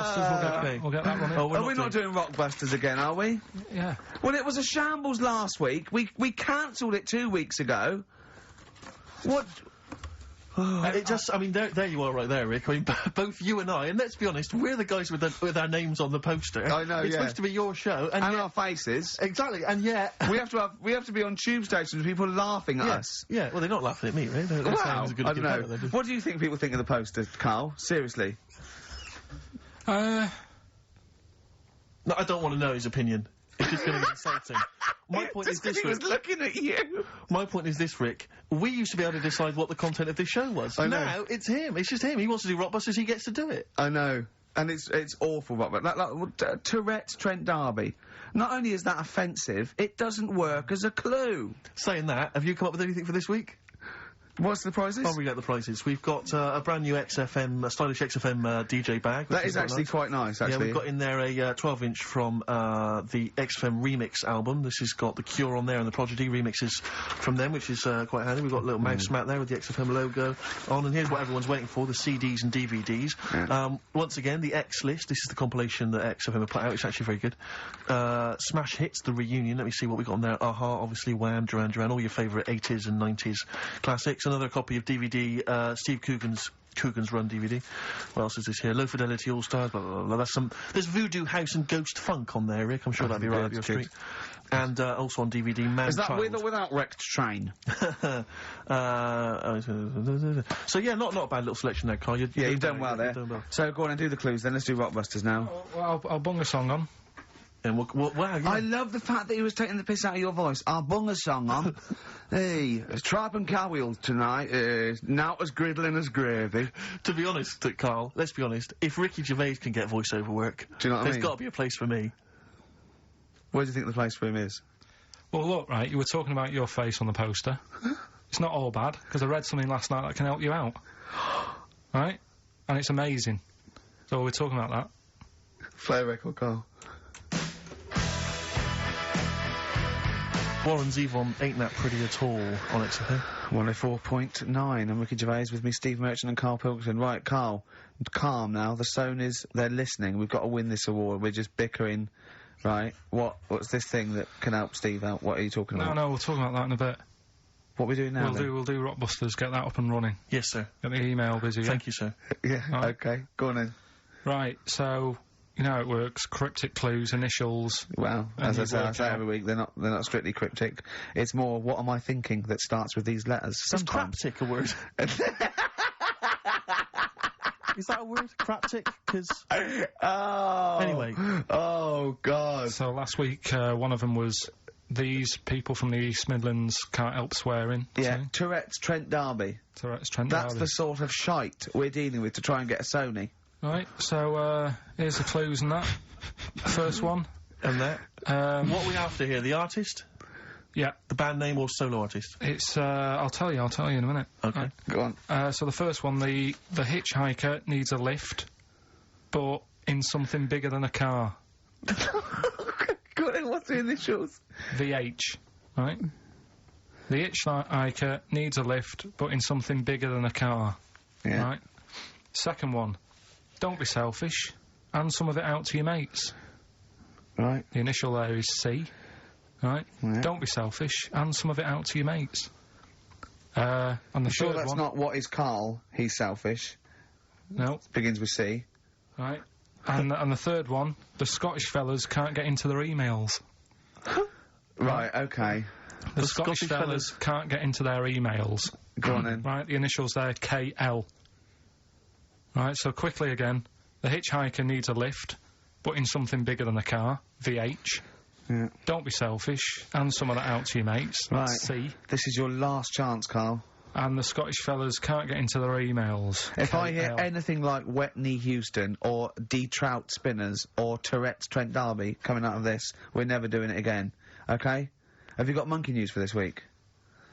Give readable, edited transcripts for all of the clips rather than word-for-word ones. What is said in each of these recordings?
Rockbusters, we'll get that running. Oh, we're not doing Rockbusters again, are we? Yeah. Well, it was a shambles last week. We cancelled it 2 weeks ago. What? I mean, there you are right there, Rick. I mean, both you and I, and let's be honest, we're the guys with our names on the poster. I know, It's supposed to be your show. And our faces. Exactly, and yet... we have to be on tube stations with people laughing at us. Yeah, well, they're not laughing at me, right? They're saying it was a good I don't know. What do you think people think of the poster, Carl? Seriously? No, I don't want to know his opinion. It's just going to be insulting. My point is this, Rick. He was looking at you. My point is this, Rick. We used to be able to decide what the content of this show was. I know. Now, it's him. It's just him. He wants to do Rockbusters, he gets to do it. I know. And it's awful, but like Tourette's Trent D'Arby. Not only is that offensive, it doesn't work as a clue. Saying that, have you come up with anything for this week? What's the prizes? I'll read out the prizes. We've got a brand new XFM, stylish XFM DJ bag. That is actually quite nice, actually. Yeah, we've got in there a 12-inch from the XFM Remix album. This has got The Cure on there and the Prodigy remixes from them, which is quite handy. We've got a little mouse mat there with the XFM logo on, and here's what everyone's waiting for, the CDs and DVDs. Yeah. Once again, the X List. This is the compilation that XFM have put out. It's actually very good. Smash Hits, the reunion. Let me see what we got on there. Aha, obviously, Wham, Duran Duran, all your favourite 80s and 90s classics. Another copy of DVD, Steve Coogan's Run DVD. What else is this here? Low Fidelity All Stars, blah, blah, blah, blah. There's Voodoo House and Ghost Funk on there, Rick. I'm sure that'd be right up your street. And, also on DVD, Man Is that Child. with or without Wrecked Train? So yeah, not a bad little selection there, Carl. You've done well there. So go on and do the clues then. Let's do Rockbusters now. Well, I'll bung a song on. And wow, yeah. I love the fact that he was taking the piss out of your voice. I'll bung a song on. Hey, it's Tripe and Cowwheels tonight. Not as griddling as gravy. To be honest, Carl, let's be honest, if Ricky Gervais can get voiceover work, do you know what I mean? There's got to be a place for me. Where do you think the place for him is? Well, look, right, you were talking about your face on the poster. It's not all bad, because I read something last night that can help you out. Right? And it's amazing. So we're talking about that. Play a record, Carl. Warren Zevon ain't that pretty at all on XFM. 104.9. I'm Ricky Gervais with me, Steve Merchant and Carl Pilkington. Right, Carl, calm now. The Sonys, they're listening. We've got to win this award. We're just bickering. Right, what's this thing that can help Steve out? What are you talking about? No, we'll talk about that in a bit. What are we doing now, We'll do Rockbusters, get that up and running. Yes, sir. Get the email busy, Thank you, sir. Yeah, right. Okay, go on then. Right, so, you know how it works, cryptic clues, initials. Well, as I say every week, they're not strictly cryptic. It's more, what am I thinking that starts with these letters. Is craptic a word? Is that a word? Craptic? Because... Oh! Anyway. Oh, God. So last week, one of them was, these people from the East Midlands can't help swearing. Yeah, Tourette's Trent D'Arby. Tourette's Trent That's D'Arby. the sort of shite we're dealing with to try and get a Sony. Right, so, here's the clues and that. First one. And that. What are we after here? The artist? Yeah. The band name or solo artist? It's, I'll tell you in a minute. Okay. Right. Go on. So the first one, the hitchhiker needs a lift, but in something bigger than a car. Go on then, what's the initials? VH, right? The hitchhiker needs a lift, but in something bigger than a car. Yeah. Right? Second one, don't be selfish, hand some of it out to your mates. Right. The initial there is C. Right? Yeah. Don't be selfish, hand some of it out to your mates. And the Sure, third that's one... not what is Carl. He's selfish. No. Begins with C. Right. And the third one, the Scottish fellas can't get into their emails. Right, okay. The Scottish fellas can't get into their emails. Go on then. Right, the initials there, KL. Right, so quickly again, the hitchhiker needs a lift, but in something bigger than a car, VH. Yeah. Don't be selfish, and some of that out to your mates, that's C. This is your last chance, Carl. And the Scottish fellas can't get into their emails. If I hear KL. anything like Wet Knee Houston, or D Trout Spinners, or Tourette's Trent D'Arby coming out of this, we're never doing it again. Okay? Have you got monkey news for this week?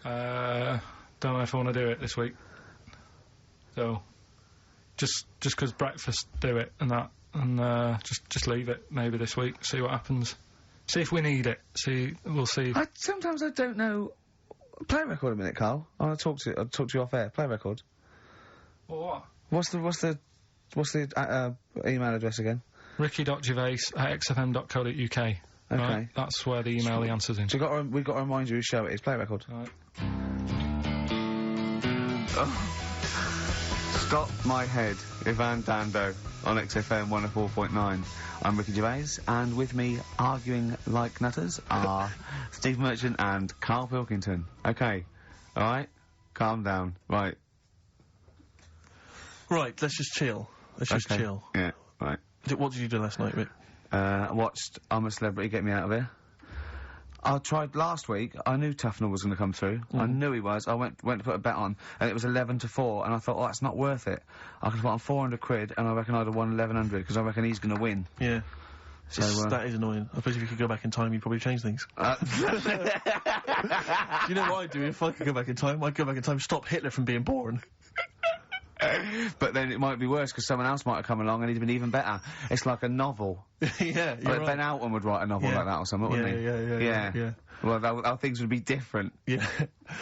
Don't know if I want to do it this week. So, just 'cause breakfast do it and that, and just leave it maybe this week, see what happens. See if we need it. We'll see. Sometimes I don't know. Play a record a minute, Carl. I'll talk to you off air. Play a record. Well, what? What's the What's the email address again? ricky.gervais@xfm.co.uk. Okay. Right? That's where the email the answer's in. So we've got to remind you whose show it is. Play record. Right. Stop My Head, Ivan Dando on XFM 104.9. I'm Ricky Gervais, and with me, arguing like nutters, are Steve Merchant and Carl Pilkington. Okay, alright? Calm down. Right. Right, let's just chill. Let's just chill. Yeah, right. What did you do last night, Rick? Watched I'm a Celebrity, Get Me Out of Here. I tried last week. I knew Tufnell was going to come through. I knew he was. I went to put a bet on, and it was 11-4. And I thought, oh, that's not worth it. I could put on 400 quid, and I reckon I'd have won 1100 because I reckon he's going to win. Yeah. So that is annoying. I suppose if you could go back in time, you'd probably change things. Do you know what I'd do if I could go back in time? I'd go back in time, stop Hitler from being born. But then it might be worse because someone else might have come along and he'd been even better. It's like a novel. Yeah, you're Like right. Ben Alton would write a novel like that or something, wouldn't he? Yeah. Well, our things would be different. Yeah.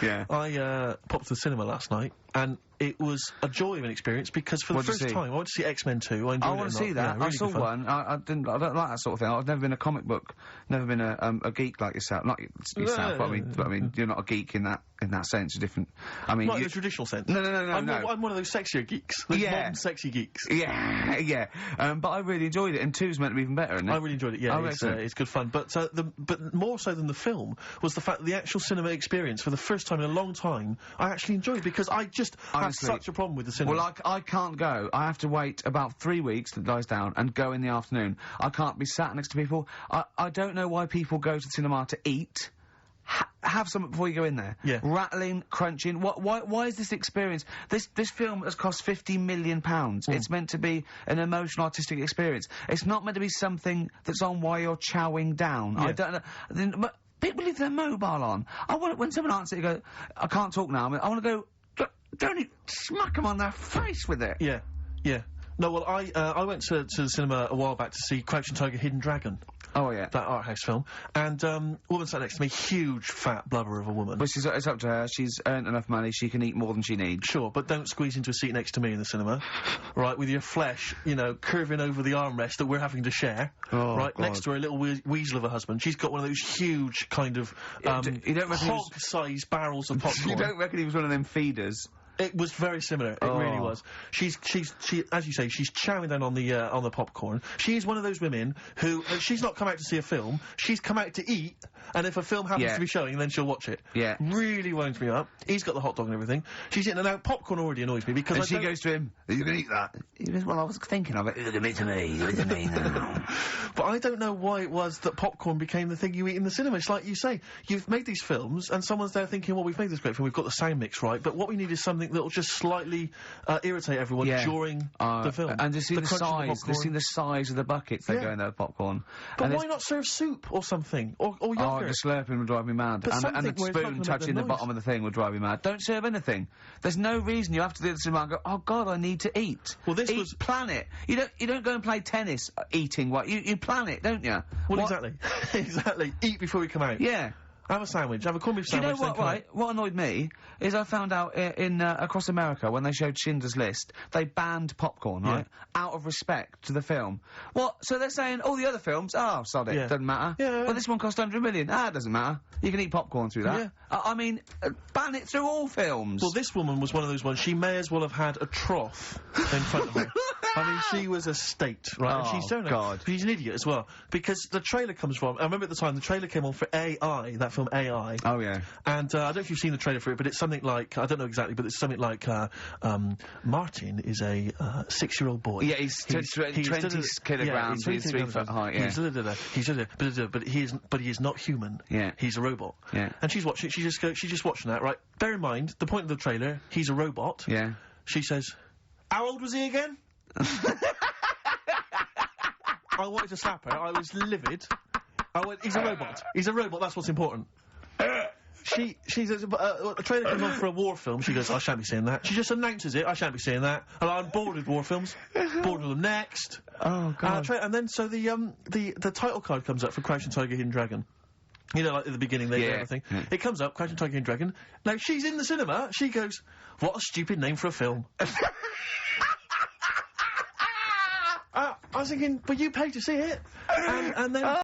Yeah. I popped to the cinema last night, and it was a joy of an experience because for the What'd you first see? time I went to see X-Men 2. I enjoyed it. I want to see that. Yeah, really I saw good fun. one. I don't like that sort of thing. I've never been a comic book, never been a geek like yourself. Not yourself, but I mean, you're not a geek in that sense. You're different. I mean, Not in the traditional sense. No. I'm one of those sexier geeks. Those Yeah. modern sexy geeks. Yeah. But I really enjoyed it, and 2's meant to be even better, isn't it? I really enjoyed it. Yeah, Oh, it's excellent. good fun. But more so than the film was the fact that the actual cinema experience, for the first time in a long time, I actually enjoyed because I just Honestly, had such a problem with the cinema. Well, I can't go. I have to wait about 3 weeks till it dies down and go in the afternoon. I can't be sat next to people. I don't know why people go to the cinema to eat. Have something before you go in there. Yeah. Rattling, crunching. Why is this experience? This film has cost £50 million. It's meant to be an emotional, artistic experience. It's not meant to be something that's on while you're chowing down. Yeah. I don't know. But people leave their mobile on. I want when someone answers, you go, I can't talk now. I want to go. Don't smack them on their face with it. Yeah. No, well, I went to the cinema a while back to see Crouching Tiger, Hidden Dragon. Oh yeah. That art house film. And, woman sat next to me, huge fat blubber of a woman. But it's up to her. She's earned enough money. She can eat more than she needs. Sure, but don't squeeze into a seat next to me in the cinema, right, with your flesh, curving over the armrest that we're having to share, Oh, right, God. next to her little weasel of a husband. She's got one of those huge kind of, you don't reckon he was- hog-sized barrels of popcorn. You don't reckon he was one of them feeders? It was very similar. It really was. She, as you say, she's chowing down on the popcorn. She is one of those women who, she's not come out to see a film, she's come out to eat, and if a film happens to be showing, then she'll watch it. Yeah. Really winds me up. He's got the hot dog and everything. She's eating, and now popcorn already annoys me because And she goes to him, "Are you going to eat that?" He goes, "Well, I was thinking of it." "Give it to me. Give it to me now." But I don't know why it was that popcorn became the thing you eat in the cinema. It's like you say, you've made these films, and someone's there thinking, well, we've made this great film, we've got the sound mix right, but what we need is something that'll just slightly irritate everyone during the film. And just see the crunch of size. popcorn. Just see the size of the buckets they go in their popcorn. But And why not serve soup or something? Or Oh, yogurt? the slurping would drive me mad. But And something the where it's not spoon gonna touching make the the bottom of the thing would drive me mad. Don't serve anything. There's no reason you have to do the cinema and go, "Oh God, I need to eat." Well, this eat, was- plan it. You don't go and play tennis eating what you plan it, don't you? Well, exactly. Exactly. Eat before we come out. Yeah. Have a sandwich. Have a corned beef Do you sandwich. know what, right? What annoyed me is I found out in across America when they showed Schindler's List, they banned popcorn, right? Out of respect to the film. What? So they're saying all the other films, sod it, Yeah. doesn't matter. Yeah. Well, this one cost 100 million. It doesn't matter. You can eat popcorn through that. Yeah. I mean, ban it through all films. Well, this woman was one of those ones. She may as well have had a trough in front of her. I mean, she was a state, right? Oh, And she's shown God. She's an idiot as well because the trailer comes from. I remember at the time the trailer came on for AI, that film AI. Oh yeah. And I don't know if you've seen the trailer for it, but it's something like, I don't know exactly, but it's something like, Martin is a 6-year-old boy. Yeah, he's 20 kilograms, he's 3 foot high, yeah. But he is not human. Yeah. He's a robot. Yeah. And she's watching, she's just watching that, right? Bear in mind, the point of the trailer, he's a robot. Yeah. She says, how old was he again? I wanted to slap her, I was livid. I went, he's a robot. He's a robot, that's what's important. She says, a trailer comes on for a war film, she goes, I shan't be seeing that. She just announces it, I shan't be seeing that. And I'm bored with war films. Bored with them next. Oh God. And then, so the title card comes up for Crouching Tiger, Hidden Dragon. You know, like at the beginning, they do everything. Yeah. It comes up, Crouching Tiger, Hidden Dragon. Now, she's in the cinema, she goes, what a stupid name for a film. I was thinking, but you paid to see it, and then.